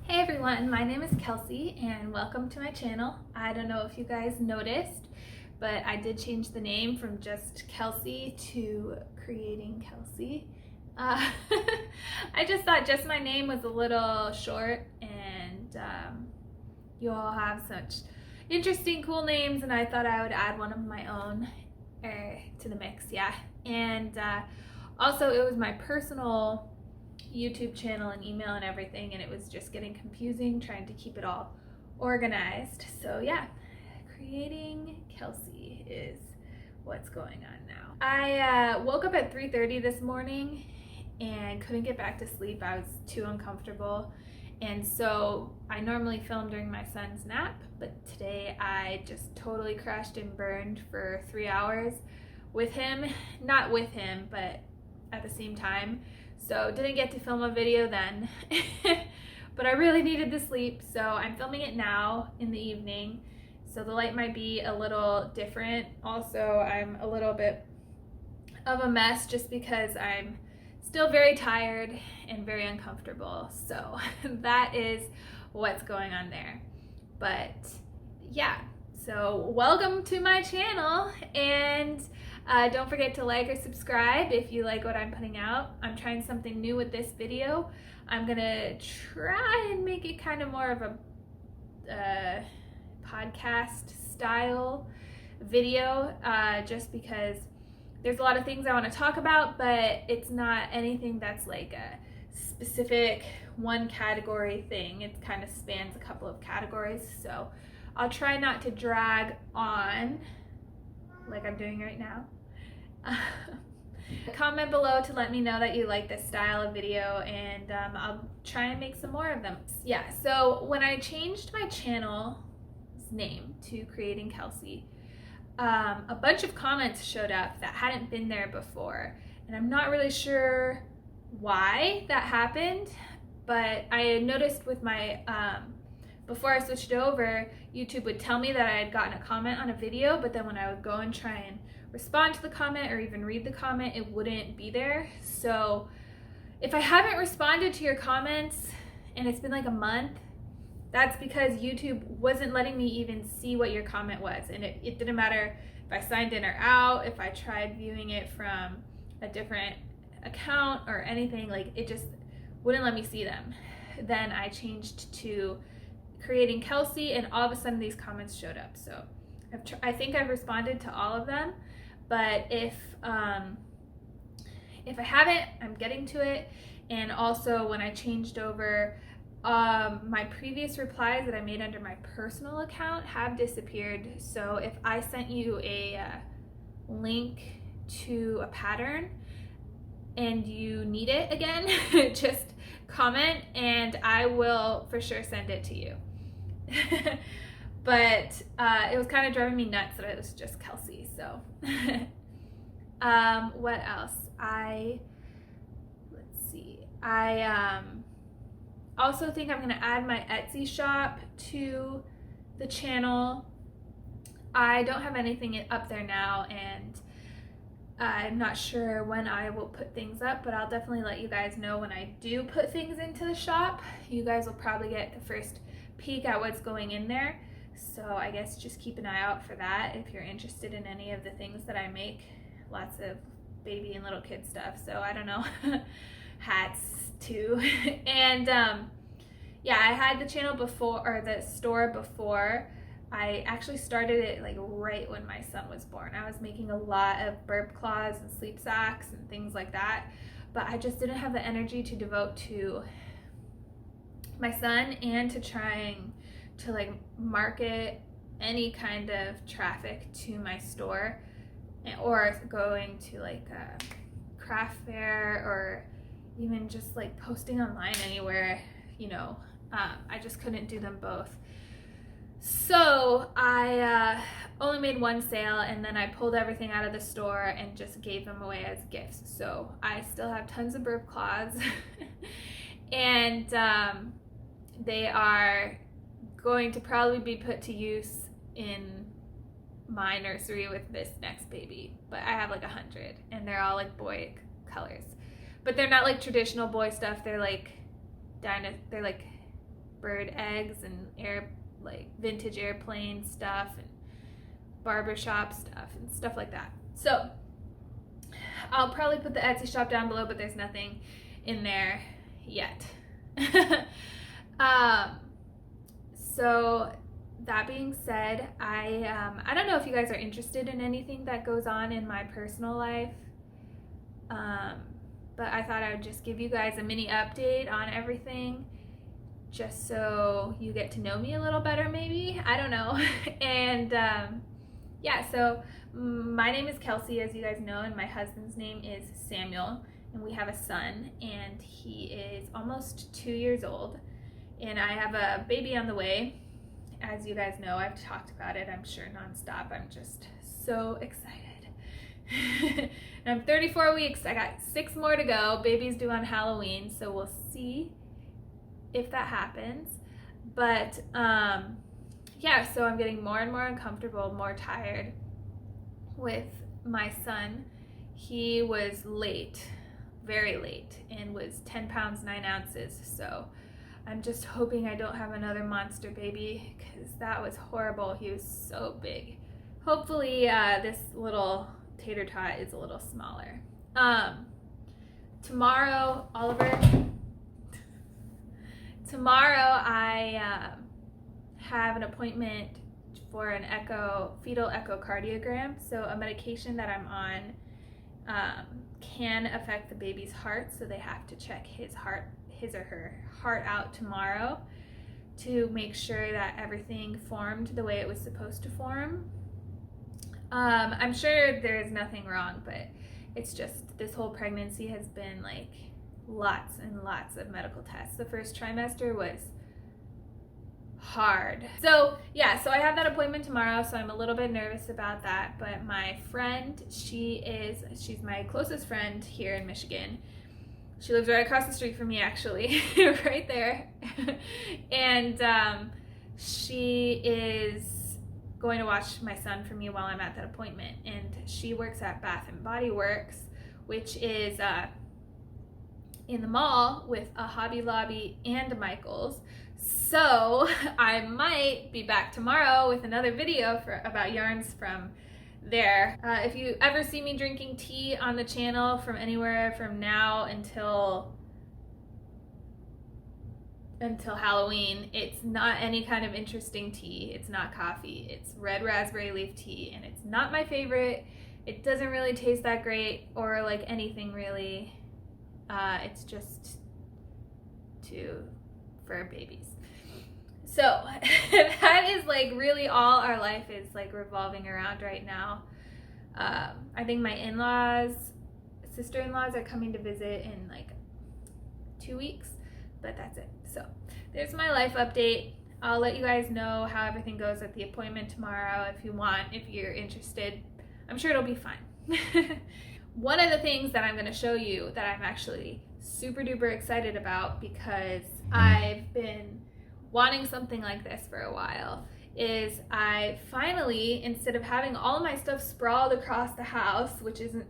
Hey everyone, my name is Kelsey and welcome to my channel. I don't know if you guys noticed, but I did change the name from just Kelsey to Creating Kelsey. I just thought just my name was a little short and you all have such interesting, cool names, and I thought I would add one of my own to the mix, yeah. And also it was my personal YouTube channel and email and everything, and it was just getting confusing trying to keep it all organized. So yeah, Creating Kelsey is what's going on now. I woke up at 3:30 this morning and couldn't get back to sleep. I was too uncomfortable, and so I normally film during my son's nap, but today I just totally crashed and burned for 3 hours with him, not with him, but at the same time. So didn't get to film a video then, but I really needed the sleep, so I'm filming it now in the evening. So the light might be a little different. Also, I'm a little bit of a mess just because I'm still very tired and very uncomfortable. So that is what's going on there. But yeah, so welcome to my channel, and don't forget to like or subscribe if you like what I'm putting out. I'm trying something new with this video. I'm gonna try and make it kind of more of a podcast style video, just because there's a lot of things I want to talk about, but it's not anything that's like a specific one category thing. It kind of spans a couple of categories, so I'll try not to drag on like I'm doing right now. Comment below to let me know that you like this style of video, and I'll try and make some more of them. Yeah, so when I changed my channel's name to Creating Kelsey, a bunch of comments showed up that hadn't been there before, and I'm not really sure why that happened, but I noticed with my before I switched over, YouTube would tell me that I had gotten a comment on a video, but then when I would go and try and respond to the comment or even read the comment, it wouldn't be there. So if I haven't responded to your comments and it's been like a month, that's because YouTube wasn't letting me even see what your comment was. And it didn't matter if I signed in or out, if I tried viewing it from a different account or anything, like it just wouldn't let me see them. Then I changed to Creating Kelsey, and all of a sudden these comments showed up. So I think I've responded to all of them, but if I haven't, I'm getting to it. And also when I changed over, my previous replies that I made under my personal account have disappeared. So if I sent you a link to a pattern and you need it again, just comment and I will for sure send it to you. But it was kind of driving me nuts that it was just Kelsey. So what else? Let's see. I also think I'm gonna add my Etsy shop to the channel. I don't have anything up there now, and I'm not sure when I will put things up, but I'll definitely let you guys know when I do put things into the shop. You guys will probably get the first peek at what's going in there. So I guess just keep an eye out for that if you're interested in any of the things that I make. Lots of baby and little kid stuff. So I don't know, hats too. And yeah, I had the channel before, or the store before. I actually started it like right when my son was born. I was making a lot of burp cloths and sleep sacks and things like that, but I just didn't have the energy to devote to my son and to trying to like market any kind of traffic to my store, or going to like a craft fair, or even just like posting online anywhere, you know. I just couldn't do them both. So I only made one sale, and then I pulled everything out of the store and just gave them away as gifts. So I still have tons of burp cloths and they are going to probably be put to use in my nursery with this next baby. But I have like 100, and they're all like boy colors, but they're not like traditional boy stuff. They're like bird eggs and like vintage airplane stuff and barbershop stuff and stuff like that. So I'll probably put the Etsy shop down below, but there's nothing in there yet. So that being said, I don't know if you guys are interested in anything that goes on in my personal life, but I thought I would just give you guys a mini update on everything, just so you get to know me a little better, maybe. I don't know. And yeah, so my name is Kelsey, as you guys know, and my husband's name is Samuel, and we have a son, and he is almost 2 years old, and I have a baby on the way. As you guys know, I've talked about it, I'm sure, nonstop. I'm just so excited. And I'm 34 weeks. I got 6 more to go. Baby's due on Halloween, so we'll see if that happens. But yeah, so I'm getting more and more uncomfortable, more tired with my son. He was late, very late, and was 10 pounds 9 ounces. So I'm just hoping I don't have another monster baby, because that was horrible. He was so big. Hopefully this little tater tot is a little smaller. Tomorrow, I have an appointment for an fetal echocardiogram. So a medication that I'm on can affect the baby's heart, so they have to check his or her heart out tomorrow to make sure that everything formed the way it was supposed to form. I'm sure there's nothing wrong, but it's just this whole pregnancy has been like lots and lots of medical tests. The first trimester was hard. So yeah, so I have that appointment tomorrow, so I'm a little bit nervous about that. But my friend, she's my closest friend here in Michigan. She lives right across the street from me, actually, right there. And she is going to watch my son for me while I'm at that appointment. And she works at Bath and Body Works, which is in the mall with a Hobby Lobby and a Michael's. So I might be back tomorrow with another video about yarns from there. If you ever see me drinking tea on the channel from anywhere from now until Halloween, it's not any kind of interesting tea. It's not coffee. It's red raspberry leaf tea, and it's not my favorite. It doesn't really taste that great or like anything really. It's just for babies. So that is like really all our life is like revolving around right now. I think my sister-in-laws are coming to visit in like 2 weeks, but that's it. So there's my life update. I'll let you guys know how everything goes at the appointment tomorrow if you're interested. I'm sure it'll be fine. One of the things that I'm going to show you that I'm actually super duper excited about, because I've been wanting something like this for a while, is I finally, instead of having all my stuff sprawled across the house, which isn't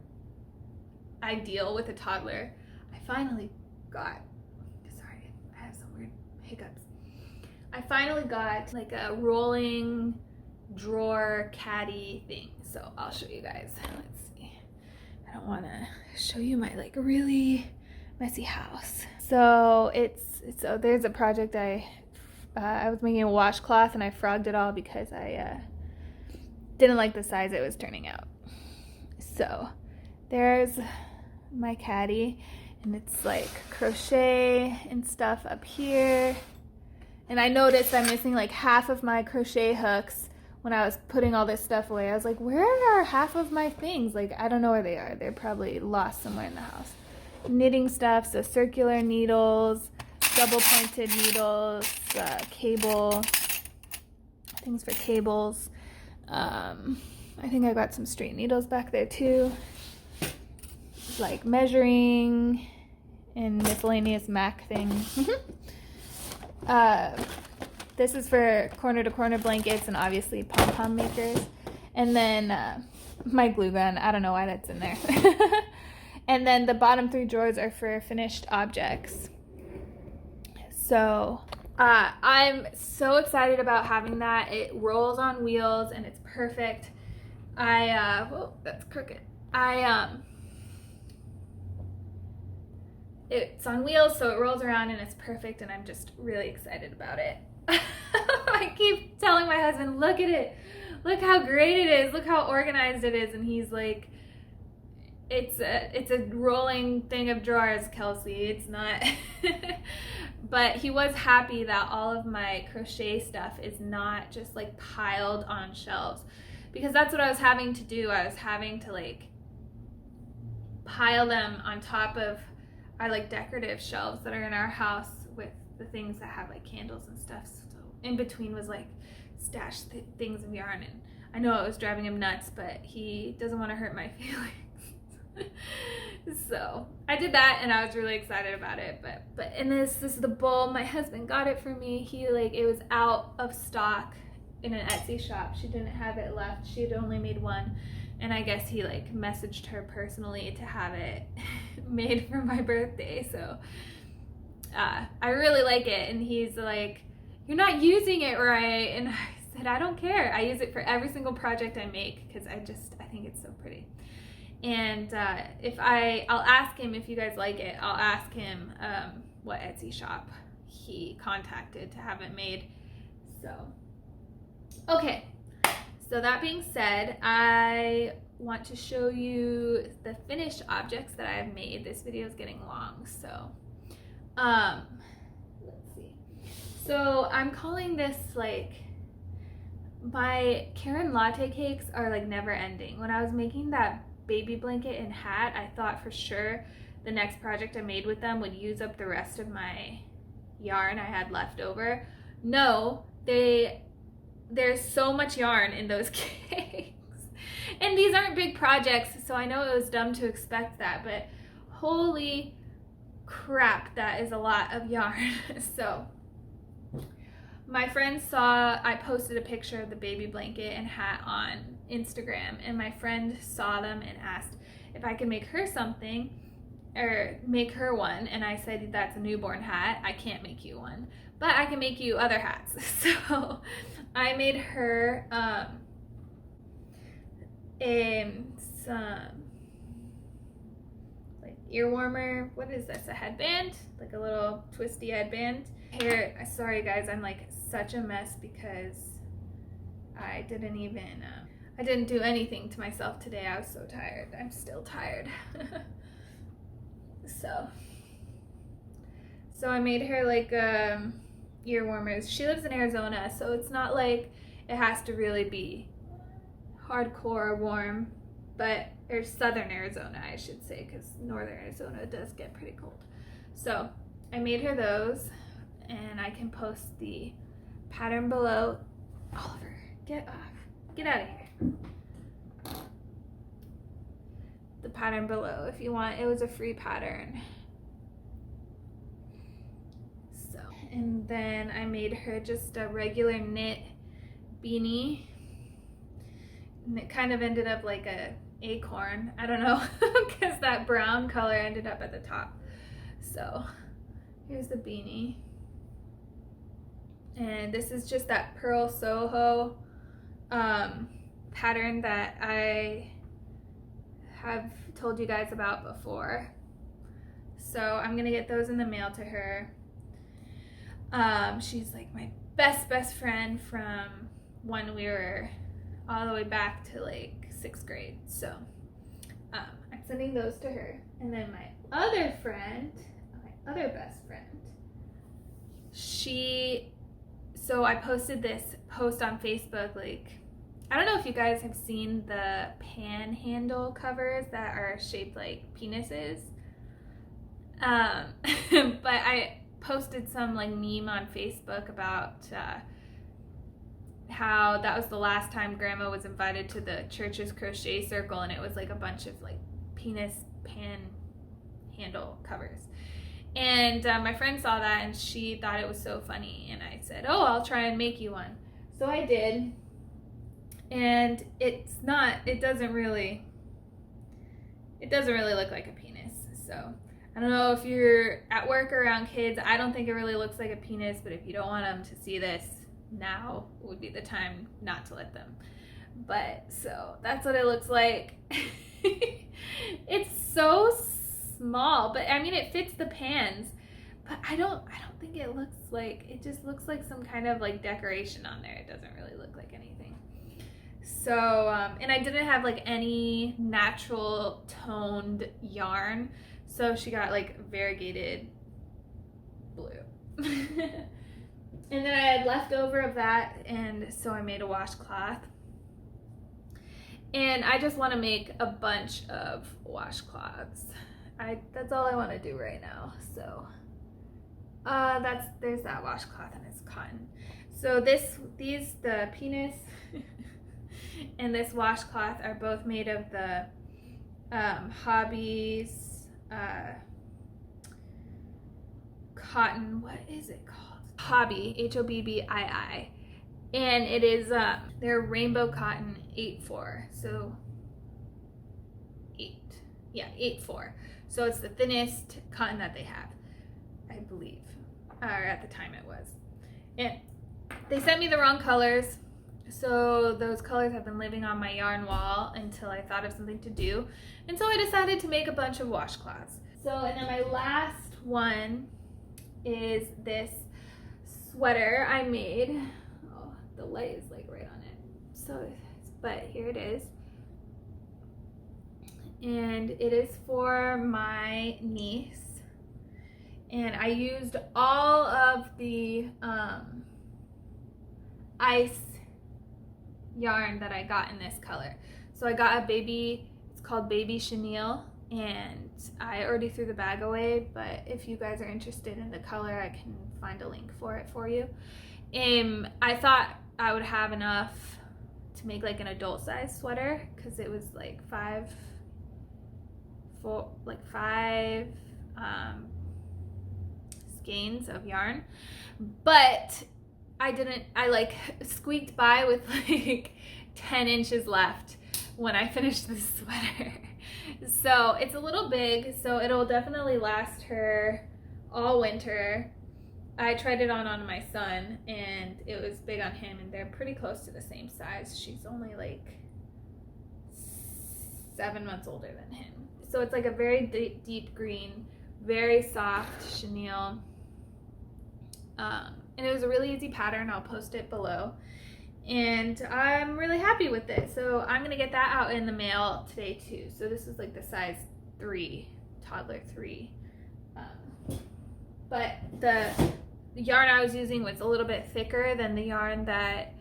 ideal with a toddler, I finally got like a rolling drawer caddy thing. So I'll show you guys. Let's see. I don't want to show you my like really messy house. So there's a project I was making a washcloth and I frogged it all because I didn't like the size it was turning out. So there's my caddy, and it's like crochet and stuff up here. And I noticed I'm missing like half of my crochet hooks when I was putting all this stuff away. I was like, where are half of my things? Like, I don't know where they are. They're probably lost somewhere in the house. Knitting stuff, so circular needles, double pointed needles, cable, things for cables. I think I got some straight needles back there too. Like measuring and miscellaneous MAC things. This is for corner to corner blankets and obviously pom-pom makers. And then my glue gun, I don't know why that's in there. And then the bottom 3 drawers are for finished objects. So I'm so excited about having that. It rolls on wheels and it's perfect. Whoa, that's crooked. It's on wheels, so it rolls around and it's perfect, and I'm just really excited about it. I keep telling my husband, look at it. Look how great it is. Look how organized it is. And he's like, it's a rolling thing of drawers, Kelsey. It's not. But he was happy that all of my crochet stuff is not just like piled on shelves, because that's what I was having to do. I was having to like pile them on top of our like decorative shelves that are in our house with the things that have like candles and stuff. So in between was like stashed things of yarn, and I know it was driving him nuts, but he doesn't want to hurt my feelings. So I did that and I was really excited about it. But and this is the bowl. My husband got it for me. It was out of stock in an Etsy shop. She didn't have it left. She had only made one. And I guess he like messaged her personally to have it made for my birthday. So I really like it. And he's like, you're not using it right. And I said, I don't care. I use it for every single project I make because I think it's so pretty. And I'll ask him if you guys like it. I'll ask him what Etsy shop he contacted to have it made. So, okay. So that being said, I want to show you the finished objects that I have made. This video is getting long, so let's see. So I'm calling this like, my Karen latte cakes are like never ending. When I was making that baby blanket and hat, I thought for sure the next project I made with them would use up the rest of my yarn I had left over. No, there's so much yarn in those cakes. And these aren't big projects, so I know it was dumb to expect that, but holy crap, that is a lot of yarn. So my friend saw, I posted a picture of the baby blanket and hat on Instagram, and my friend saw them and asked if I could make her something, or make her one, and I said, that's a newborn hat, I can't make you one, but I can make you other hats. So I made her some like ear warmer. What is this? A headband? Like a little twisty headband. Here, sorry guys, I'm like such a mess because I didn't do anything to myself today. I was so tired. I'm still tired. So I made her like ear warmers. She lives in Arizona, so it's not like it has to really be hardcore warm, but there's southern Arizona, I should say, because northern Arizona does get pretty cold. So I made her those, and I can post the pattern below. Oliver, get off. Get out of here. The pattern below if you want. It was a free pattern. So, and then I made her just a regular knit beanie, and it kind of ended up like a acorn. I don't know, because that brown color ended up at the top. So here's the beanie, and this is just that Pearl Soho pattern that I have told you guys about before. So I'm gonna get those in the mail to her. She's like my best friend from when we were all the way back to like 6th grade. So I'm sending those to her. And then my other best friend, so I posted this post on Facebook, like, I don't know if you guys have seen the panhandle covers that are shaped like penises. But I posted some like meme on Facebook about how that was the last time Grandma was invited to the church's crochet circle, and it was like a bunch of like penis panhandle covers. And my friend saw that and she thought it was so funny, and I said, oh, I'll try and make you one. So I did, and it doesn't really look like a penis. So I don't know if you're at work or around kids, I don't think it really looks like a penis, but if you don't want them to see this, now would be the time not to let them. But so that's what it looks like. It's so small, but I mean it fits the pans, but I don't think it looks like, it just looks like some kind of like decoration on there. It doesn't really look like anything. So and I didn't have like any natural toned yarn, so she got like variegated blue. And then I had leftover of that, and so I made a washcloth. And I just want to make a bunch of washcloths. That's all I want to do right now. So there's that washcloth, and it's cotton. So the penis and this washcloth are both made of the Hobbies cotton. What is it called? Hobby, Hobbii, and it is they're rainbow cotton 8/4, so 8/4. So it's the thinnest cotton that they have, I believe, or at the time it was. And they sent me the wrong colors, so those colors have been living on my yarn wall until I thought of something to do, and so I decided to make a bunch of washcloths. So, and then my last one is this sweater I made. Oh, the light is like right on it. So, but here it is. And it is for my niece. And I used all of the ice yarn that I got in this color. So I got a baby, it's called Baby Chenille, and I already threw the bag away, but if you guys are interested in the color, I can find a link for it for you. I thought I would have enough to make like an adult size sweater, because it was like five skeins of yarn, but I like squeaked by with like 10 inches left when I finished this sweater. So it's a little big, so it'll definitely last her all winter. I tried it on my son, and it was big on him, and they're pretty close to the same size. She's only like 7 months older than him. So it's like a very deep green, very soft chenille. And it was a really easy pattern. I'll post it below. And I'm really happy with it. So I'm going to get that out in the mail today too. So this is like the size 3, toddler 3. But the yarn I was using was a little bit thicker than the yarn that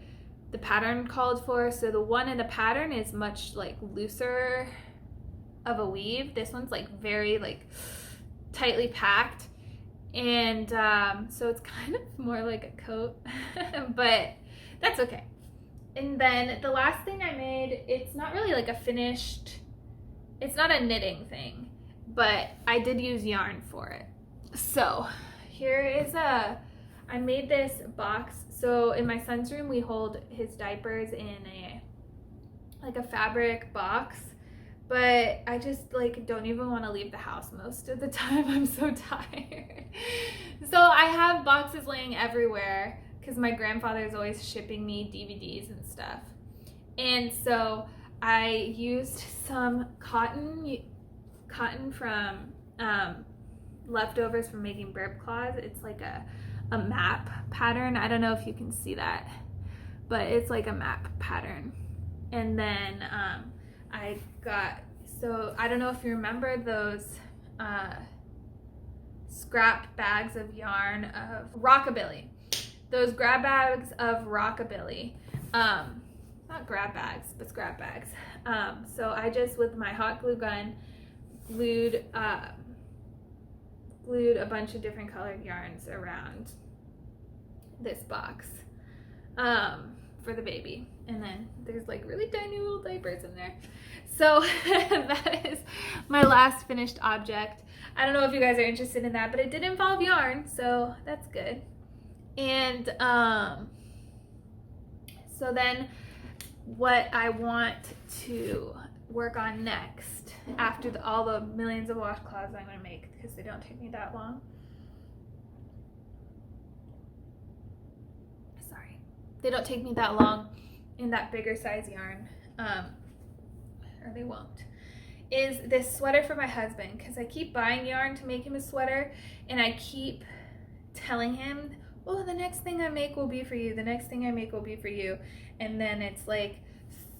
the pattern called for. So the one in the pattern is much like looser of a weave. This one's like very like tightly packed. And so it's kind of more like a coat, but that's okay. And then the last thing I made, it's not really like a finished, it's not a knitting thing, but I did use yarn for it. So here is I made this box. So in my son's room, we hold his diapers in like a fabric box, but I just like don't even want to leave the house most of the time. I'm so tired. So I have boxes laying everywhere because my grandfather is always shipping me DVDs and stuff. And so I used some cotton from leftovers from making burp cloths. It's like a map pattern. I don't know if you can see that, but it's like a map pattern. And then I got, so I don't know if you remember those scrap bags of yarn of Rockabilly. Those grab bags of Rockabilly. Not grab bags, but scrap bags. So I just, with my hot glue gun, glued a bunch of different colored yarns around this box for the baby. And then there's like really tiny little diapers in there. So that is my last finished object. I don't know if you guys are interested in that, but it did involve yarn, so that's good. And so then what I want to work on next after all the millions of washcloths I'm going to make, because they don't take me that long. Sorry. They don't take me that long in that bigger size yarn, or they won't, is this sweater for my husband, because I keep buying yarn to make him a sweater, and I keep telling him, oh, the next thing I make will be for you, the next thing I make will be for you, and then it's like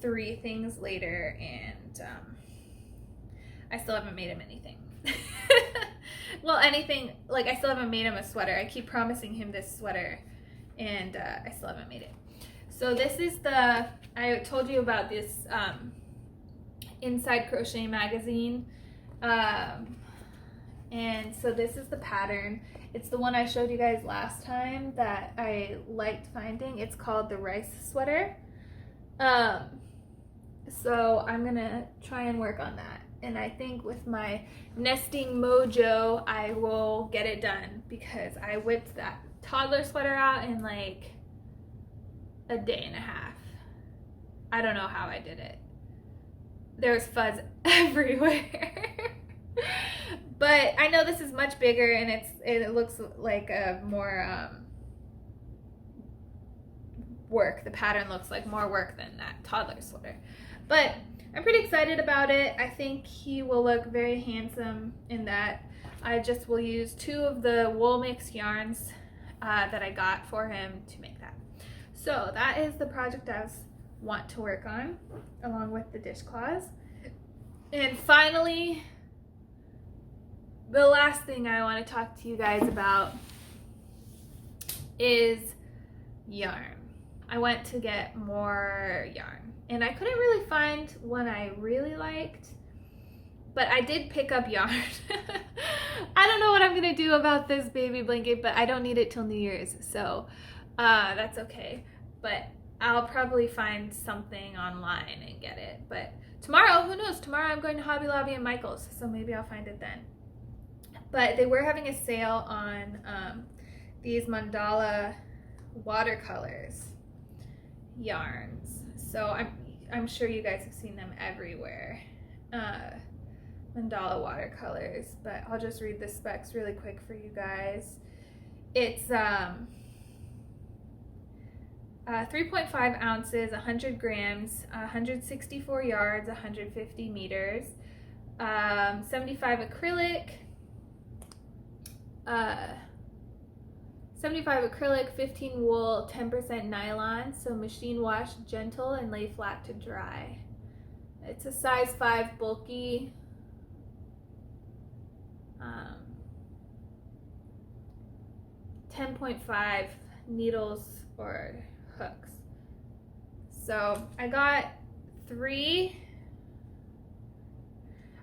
3 things later, and I still haven't made him anything. Well, anything, like I still haven't made him a sweater. I keep promising him this sweater, and I still haven't made it. So this is I told you about this Inside Crochet magazine, and so this is the pattern. It's the one I showed you guys last time that I liked finding. It's called the rice sweater. So I'm gonna try and work on that, and I think with my nesting mojo I will get it done, because I whipped that toddler sweater out in like a day and a half. I don't know how I did it. There's fuzz everywhere. But I know this is much bigger, and it looks like a more work. The pattern looks like more work than that toddler sweater. But I'm pretty excited about it. I think he will look very handsome in that. I just will use 2 of the wool mix yarns that I got for him to make that. So that is the project I want to work on, along with the dishcloths. And finally, the last thing I want to talk to you guys about is yarn. I went to get more yarn, and I couldn't really find one I really liked, but I did pick up yarn. I don't know what I'm going to do about this baby blanket, but I don't need it till New Year's, so that's okay. But I'll probably find something online and get it. But tomorrow, who knows? Tomorrow I'm going to Hobby Lobby and Michael's, so maybe I'll find it then. But they were having a sale on these mandala watercolors yarns. So I'm sure you guys have seen them everywhere. Mandala watercolors, but I'll just read the specs really quick for you guys. It's 3.5 ounces, 100 grams, 164 yards, 150 meters, 75 acrylic, 15 wool, 10% nylon, so machine wash, gentle, and lay flat to dry. It's a size 5 bulky. 10.5 needles or hooks. So I got 3.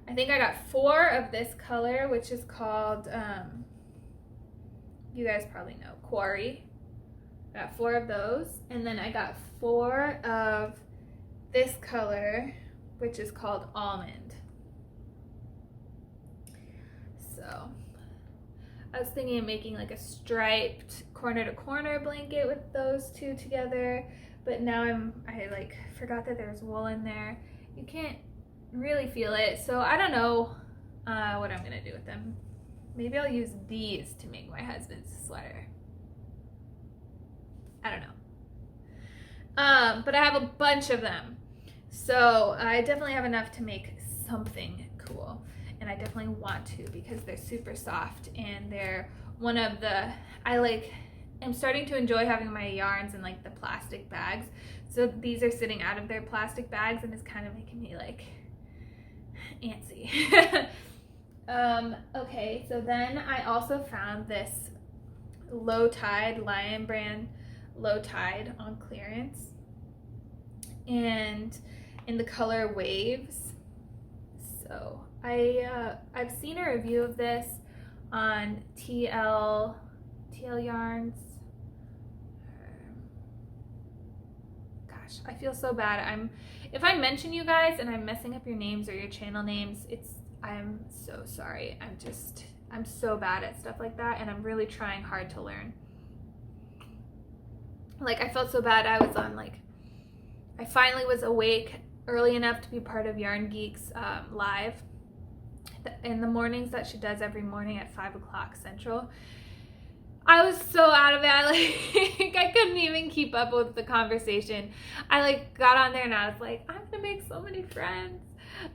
I think I got 4 of this color, which is called, you guys probably know, Quarry. I got 4 of those. And then I got 4 of this color, which is called Almond. So I was thinking of making like a striped corner to corner blanket with those 2 together, but now I like forgot that there's wool in there. You can't really feel it, so I don't know what I'm gonna do with them. Maybe I'll use these to make my husband's sweater. I don't know. But I have a bunch of them, so I definitely have enough to make something cool. And I definitely want to, because they're super soft, and they're one of the, I'm starting to enjoy having my yarns in like the plastic bags. So these are sitting out of their plastic bags, and it's kind of making me like antsy. Okay, so then I also found this Low Tide, Lion brand Low Tide on clearance, and in the color Waves. So I've seen a review of this on TL Yarns. Gosh, I feel so bad. If I mention you guys and I'm messing up your names or your channel names, I'm so sorry. I'm so bad at stuff like that, and I'm really trying hard to learn. Like, I felt so bad. I was on, like, I finally was awake early enough to be part of Yarn Geeks live in the mornings that she does every morning at 5 o'clock Central. I was so out of it. I couldn't even keep up with the conversation. I got on there and I was like, I'm gonna make so many friends.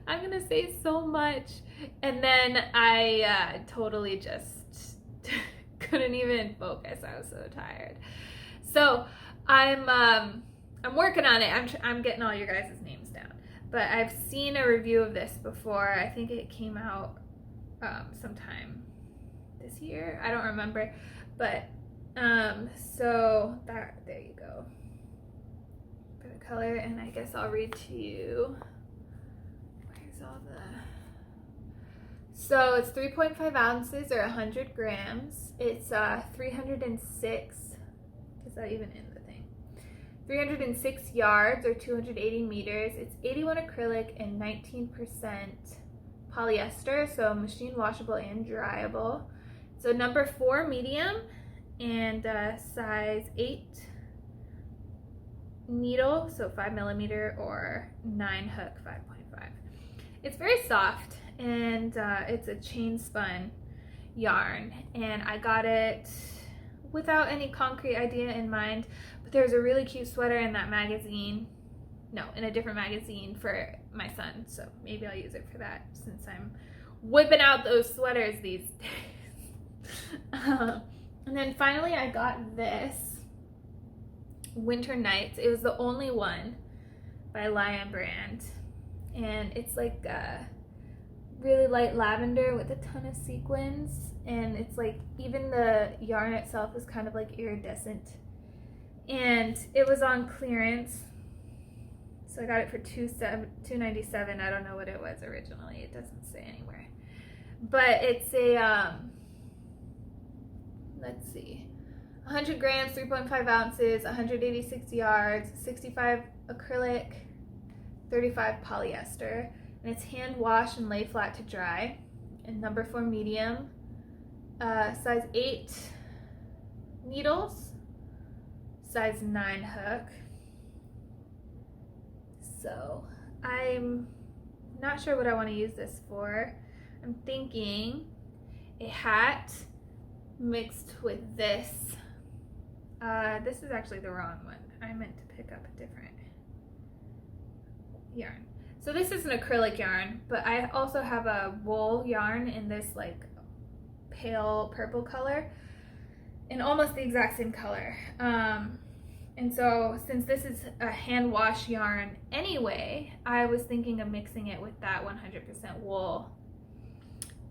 I'm gonna say so much. And then I totally just couldn't even focus. I was so tired. So I'm working on it. I'm getting all your guys' names down. But I've seen a review of this before. I think it came out sometime this year. I don't remember. But so there you go for the color, and I guess I'll read to you. Where's all the? So it's 3.5 ounces or 100 grams. It's 306. Is that even in the thing? 306 yards or 280 meters. It's 81 acrylic and 19% polyester, so machine washable and dryable. So number 4 medium and size 8 needle, so 5 millimeter or 9 hook 5.5. It's very soft and it's a chain spun yarn, and I got it without any concrete idea in mind, but there's a really cute sweater in that magazine. No, in a different magazine for my son, so maybe I'll use it for that since I'm whipping out those sweaters these days. And then finally I got this Winter Nights. It was the only one by Lion Brand, and it's like a really light lavender with a ton of sequins, and it's like even the yarn itself is kind of like iridescent, and it was on clearance, so I got it for $297. I don't know what it was originally. It doesn't say anywhere, but it's a let's see, 100 grams, 3.5 ounces, 186 yards, 65 acrylic, 35 polyester, and it's hand wash and lay flat to dry. And number 4 medium, size 8 needles, size 9 hook. So I'm not sure what I want to use this for. I'm thinking a hat mixed with this. This is actually the wrong one. I meant to pick up a different yarn. So this is an acrylic yarn, but I also have a wool yarn in this like pale purple color, in almost the exact same color. And so since this is a hand wash yarn anyway, I was thinking of mixing it with that 100% wool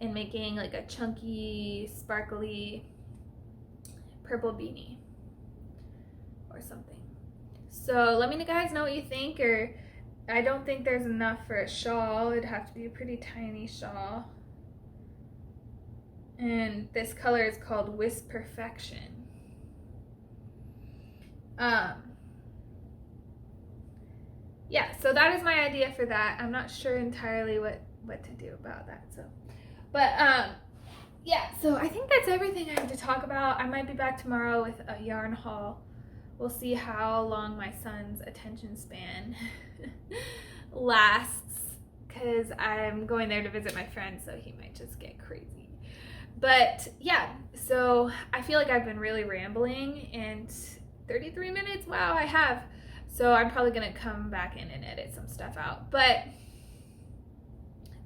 and making like a chunky, sparkly purple beanie or something. So let me guys know what you think, or I don't think there's enough for a shawl. It'd have to be a pretty tiny shawl. And this color is called Wisp Perfection. Yeah, so that is my idea for that. I'm not sure entirely what to do about that. So, but yeah, so I think that's everything I have to talk about. I might be back tomorrow with a yarn haul. We'll see how long my son's attention span lasts, because I'm going there to visit my friend, so he might just get crazy. But yeah, so I feel like I've been really rambling, and 33 minutes, wow, I have. So I'm probably gonna come back in and edit some stuff out. But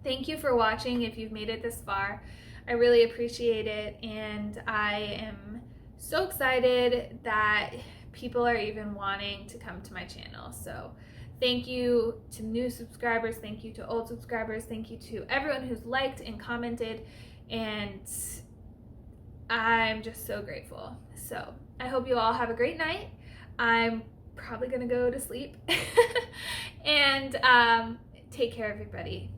thank you for watching if you've made it this far. I really appreciate it, and I am so excited that people are even wanting to come to my channel. So thank you to new subscribers, thank you to old subscribers, thank you to everyone who's liked and commented, and I'm just so grateful. So I hope you all have a great night. I'm probably gonna go to sleep and take care, everybody.